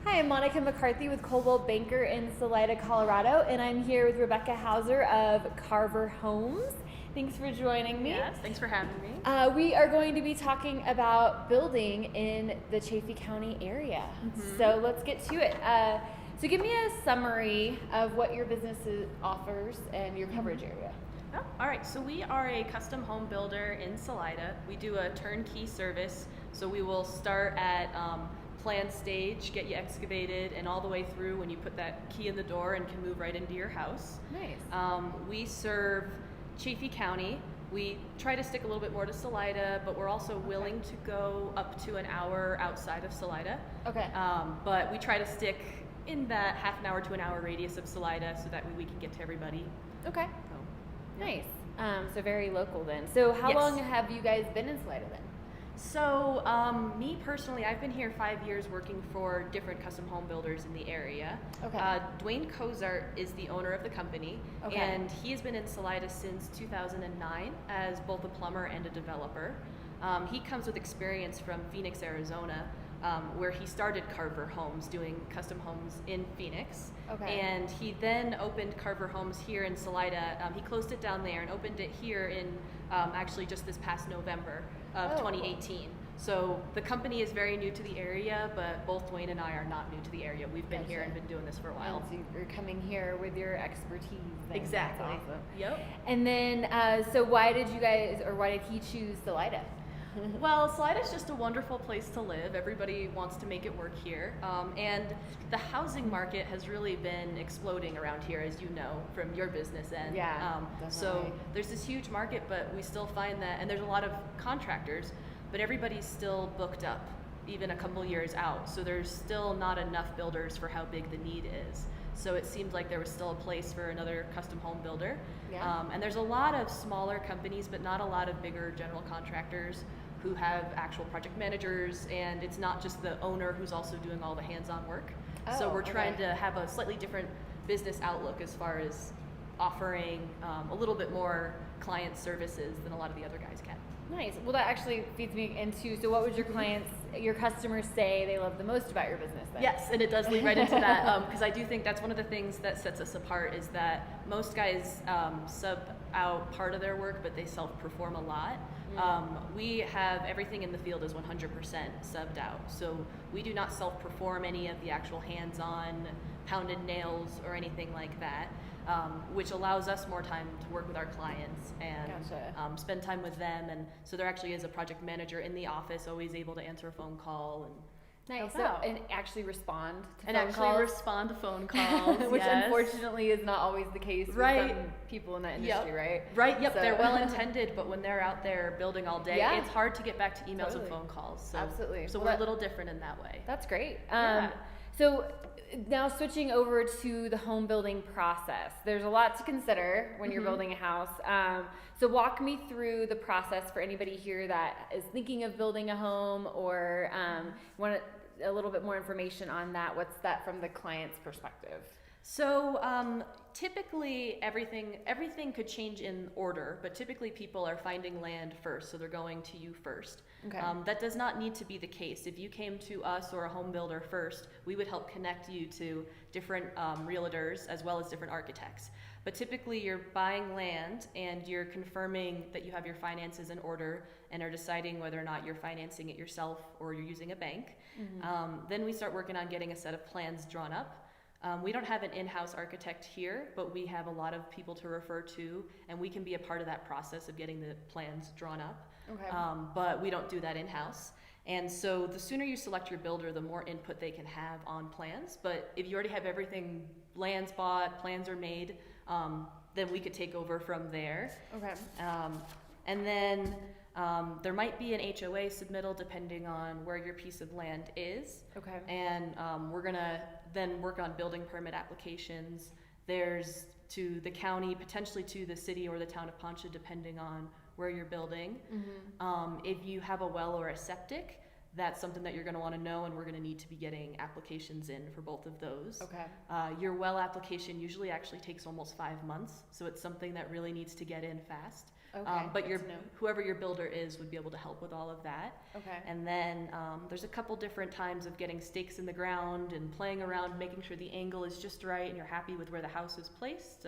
Hi, I'm Monica McCarthy with Coldwell Banker in Salida, Colorado, and I'm here with Rebecca Hauser of Karver Homes. Thanks for joining me. Yes, thanks for having me. We are going to be talking about building in the Chaffee County area. So let's get to it. So give me a summary of what your business offers and your coverage area. Oh, all right, so we are a custom home builder in Salida. We do a turnkey service, so we will start at plan stage, get you excavated, and all the way through when you put that key in the door and can move right into your house. Nice. We serve Chaffee County. We try to stick a little bit more to Salida, but we're also willing to go up to an hour outside of Salida. Okay. But we try to stick in that half an hour to an hour radius of Salida so that way we can get to everybody. Okay. So, Nice. So very local then. So how Yes. long have you guys been in Salida then? So, me personally, I've been here 5 years working for different custom home builders in the area. Okay. Dwayne Hauser is the owner of the company, Okay. and he has been in Salida since 2009 as both a plumber and a developer. He comes with experience from Phoenix, Arizona, where he started Karver Homes, doing custom homes in Phoenix. Okay. And he then opened Karver Homes here in Salida. He closed it down there and opened it here in actually just this past November of 2018. So the company is very new to the area, but both Dwayne and I are not new to the area. We've been here and been doing this for a while. So you're coming here with your expertise. Then. Exactly. That's awesome. Yep. And then, so why did he choose Salida? Well, Salida's just a wonderful place to live. Everybody wants to make it work here. And the housing market has really been exploding around here, as you know, from your business end. Yeah, So definitely. there's this huge market, but we still find that, and there's a lot of contractors, but everybody's still booked up, even a couple years out. So there's still not enough builders for how big the need is. So it seemed like there was still a place for another custom home builder. Yeah. And there's a lot of smaller companies, but not a lot of bigger general contractors who have actual project managers, and it's not just the owner who's also doing all the hands-on work. So we're trying to have a slightly different business outlook as far as offering a little bit more client services than a lot of the other guys can. Nice. Well, that actually feeds me into, so what would your customers say they love the most about your business then? Yes, and it does lead right into that, because I do think that's one of the things that sets us apart is that most guys sub out part of their work, but they self-perform a lot. We have everything in the field is 100% subbed out. So we do not self-perform any of the actual hands-on pounded nails or anything like that, which allows us more time to work with our clients and Gotcha. spend time with them. And so there actually is a project manager in the office, always able to answer a phone call and Nice. help out. And actually respond to and phone actually calls. respond to phone calls, Which yes. unfortunately is not always the case with Right. some people in that industry, right? Right, yep, So- they're well intended, but when they're out there building all day, Yeah. it's hard to get back to emails Totally. and phone calls. So, Absolutely. So Well, we're a little different in that way. That's great. Yeah. So now switching over to the home building process, there's a lot to consider when you're building a house. So walk me through the process for anybody here that is thinking of building a home or want a little bit more information on that. What's that from the client's perspective? So typically everything could change in order, but typically people are finding land first, so they're going to you first. Okay. That does not need to be the case. If you came to us or a home builder first, we would help connect you to different realtors as well as different architects. But typically you're buying land and you're confirming that you have your finances in order and are deciding whether or not you're financing it yourself or you're using a bank. Then we start working on getting a set of plans drawn up. We don't have an in-house architect here, but we have a lot of people to refer to, and we can be a part of that process of getting the plans drawn up. Okay. But we don't do that in-house. And so the sooner you select your builder, the more input they can have on plans. But if you already have everything, lands bought, plans are made, then we could take over from there. Okay. And then there might be an HOA submittal depending on where your piece of land is. Okay. And we're gonna then work on building permit applications. There's to the county, potentially to the city or the town of Poncha, depending on where you're building. If you have a well or a septic, that's something that you're going to want to know, and we're going to need to be getting applications in for both of those. Okay. Your well application usually actually takes almost 5 months, so it's something that really needs to get in fast. Okay, But good to know. whoever your builder is would be able to help with all of that. Okay. And then there's a couple different times of getting stakes in the ground and playing around, making sure the angle is just right and you're happy with where the house is placed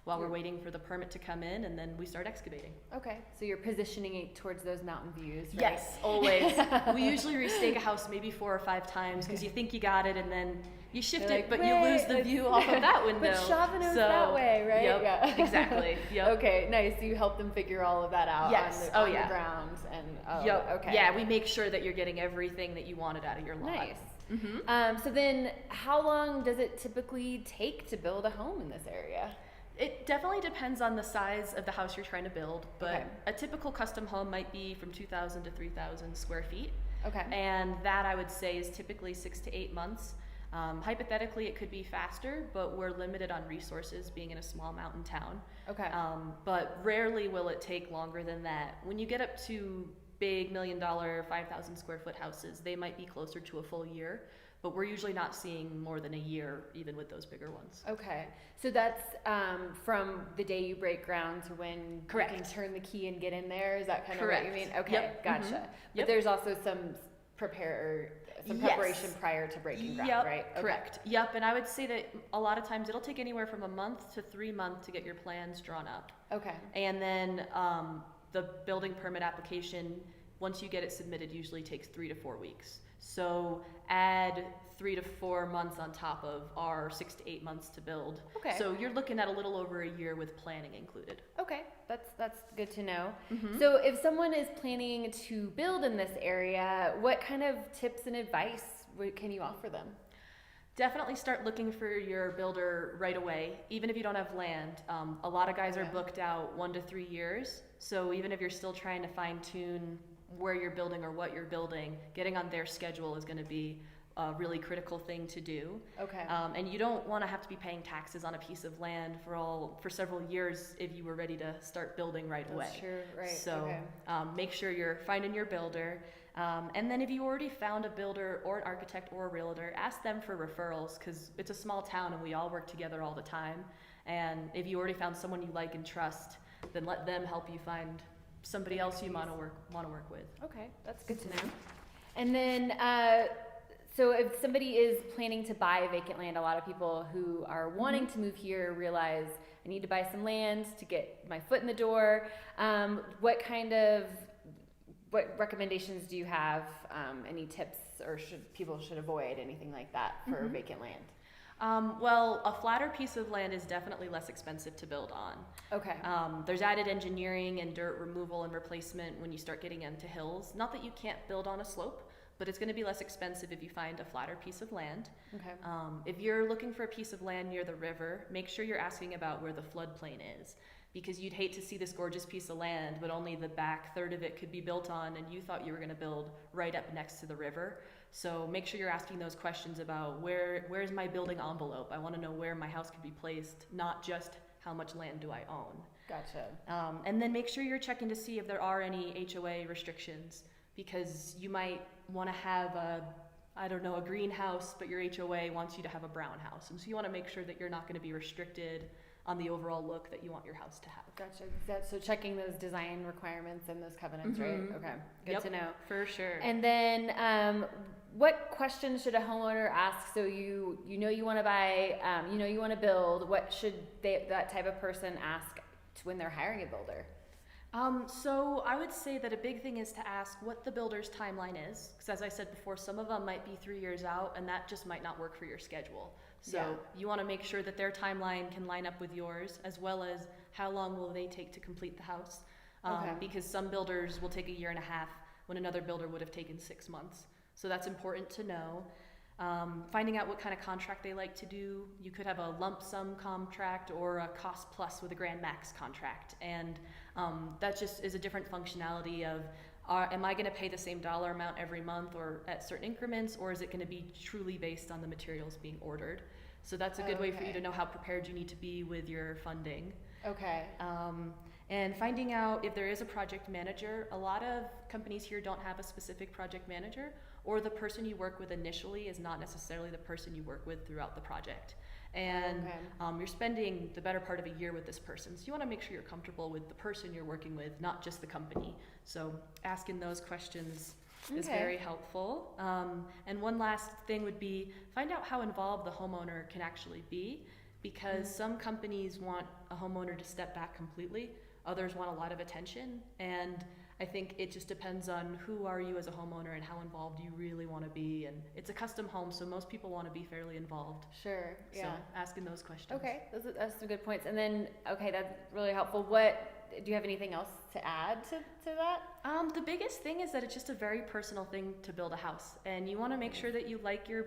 while we're waiting for the permit to come in, and then we start excavating. Okay, so you're positioning it towards those mountain views, right? Yes, always. We usually restake a house maybe 4 or 5 times because you think you got it, and then you shift You're it, like, but you lose the view off of that window. But Chavano's that way, right? Yep, Yeah. exactly. Yep. Okay, nice. So you help them figure all of that out Yes. on the Yeah. ground. And, Yep. okay. Yeah, we make sure that you're getting everything that you wanted out of your lot. Nice. Mm-hmm. So then how long does it typically take to build a home in this area? It definitely depends on the size of the house you're trying to build, but Okay. a typical custom home might be from 2,000 to 3,000 square feet. Okay. And that, I would say, is typically 6 to 8 months. Hypothetically, it could be faster, but we're limited on resources being in a small mountain town. Okay. But rarely will it take longer than that. When you get up to big $1 million, 5,000 square foot houses, they might be closer to a full year, but we're usually not seeing more than a year, even with those bigger ones. Okay. So that's from the day you break ground to when Correct. you can turn the key and get in there? Is that kind of Correct. what you mean? Okay, Yep. gotcha. Mhm. But Yep. there's also some preparation Yes. prior to breaking ground, Yep, right? Okay. correct. Yep, and I would say that a lot of times it'll take anywhere from a month to 3 months to get your plans drawn up. Okay. And then the building permit application, once you get it submitted, usually takes 3 to 4 weeks. So add 3 to 4 months on top of our 6 to 8 months to build. Okay. So you're looking at a little over a year with planning included. Okay, that's good to know. Mhm. So if someone is planning to build in this area, what kind of tips and advice can you offer them? Definitely start looking for your builder right away, even if you don't have land. A lot of guys are Okay. booked out 1 to 3 years. So even if you're still trying to fine tune where you're building or what you're building, getting on their schedule is going to be a really critical thing to do. Okay. And you don't want to have to be paying taxes on a piece of land for several years if you were ready to start building right away. That's true, right. So okay. make sure you're finding your builder. And then if you already found a builder or an architect or a realtor, ask them for referrals, because it's a small town and we all work together all the time. And if you already found someone you like and trust, then let them help you find somebody else you want to work with. Okay, that's good to know. And then, so if somebody is planning to buy vacant land, a lot of people who are wanting to move here realize I need to buy some land to get my foot in the door. What recommendations do you have? Any tips, or people should avoid anything like that for vacant land? Well, a flatter piece of land is definitely less expensive to build on. Okay. There's added engineering and dirt removal and replacement when you start getting into hills. Not that you can't build on a slope, but it's going to be less expensive if you find a flatter piece of land. Okay. If you're looking for a piece of land near the river, make sure you're asking about where the floodplain is, because you'd hate to see this gorgeous piece of land, but only the back third of it could be built on, and you thought you were going to build right up next to the river. So make sure you're asking those questions about where's my building envelope? I want to know where my house could be placed, not just how much land do I own. Gotcha. And then make sure you're checking to see if there are any HOA restrictions, because you might want to have a greenhouse, but your HOA wants you to have a brown house. And so you want to make sure that you're not going to be restricted on the overall look that you want your house to have. Gotcha. So checking those design requirements and those covenants, right? Okay. Good Yep, to know. for sure. And then, what questions should a homeowner ask? So you want to buy, you want to build. What should that type of person ask when they're hiring a builder? So I would say that a big thing is to ask what the builder's timeline is, because as I said before, some of them might be 3 years out, and that just might not work for your schedule. So you want to make sure that their timeline can line up with yours, as well as how long will they take to complete the house. Because some builders will take 1.5 years when another builder would have taken 6 months. So that's important to know. Finding out what kind of contract they like to do. You could have a lump sum contract or a cost plus with a grand max contract. And that just is a different functionality of, am I going to pay the same dollar amount every month or at certain increments, or is it going to be truly based on the materials being ordered? So that's a good way for you to know how prepared you need to be with your funding. Okay. And finding out if there is a project manager. A lot of companies here don't have a specific project manager, or the person you work with initially is not necessarily the person you work with throughout the project. And you're spending the better part of a year with this person. So you want to make sure you're comfortable with the person you're working with, not just the company. So asking those questions is very helpful. And one last thing would be find out how involved the homeowner can actually be, because some companies want a homeowner to step back completely. Others want a lot of attention. And I think it just depends on who are you as a homeowner and how involved you really want to be. And it's a custom home, so most people want to be fairly involved. Sure, yeah. So asking those questions. Okay, that's some good points. And then, okay, that's really helpful. Do you have anything else to add to that? The biggest thing is that it's just a very personal thing to build a house. And you want to make sure that you like your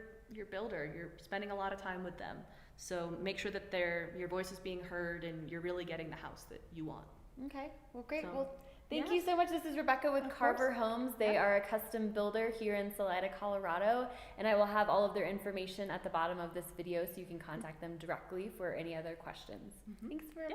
builder. You're spending a lot of time with them. So make sure that your voice is being heard and you're really getting the house that you want. Okay, well, great. So, well, thank you so much. This is Rebecca with Karver Homes. They are a custom builder here in Salida, Colorado, and I will have all of their information at the bottom of this video so you can contact them directly for any other questions. Thanks, Rebecca.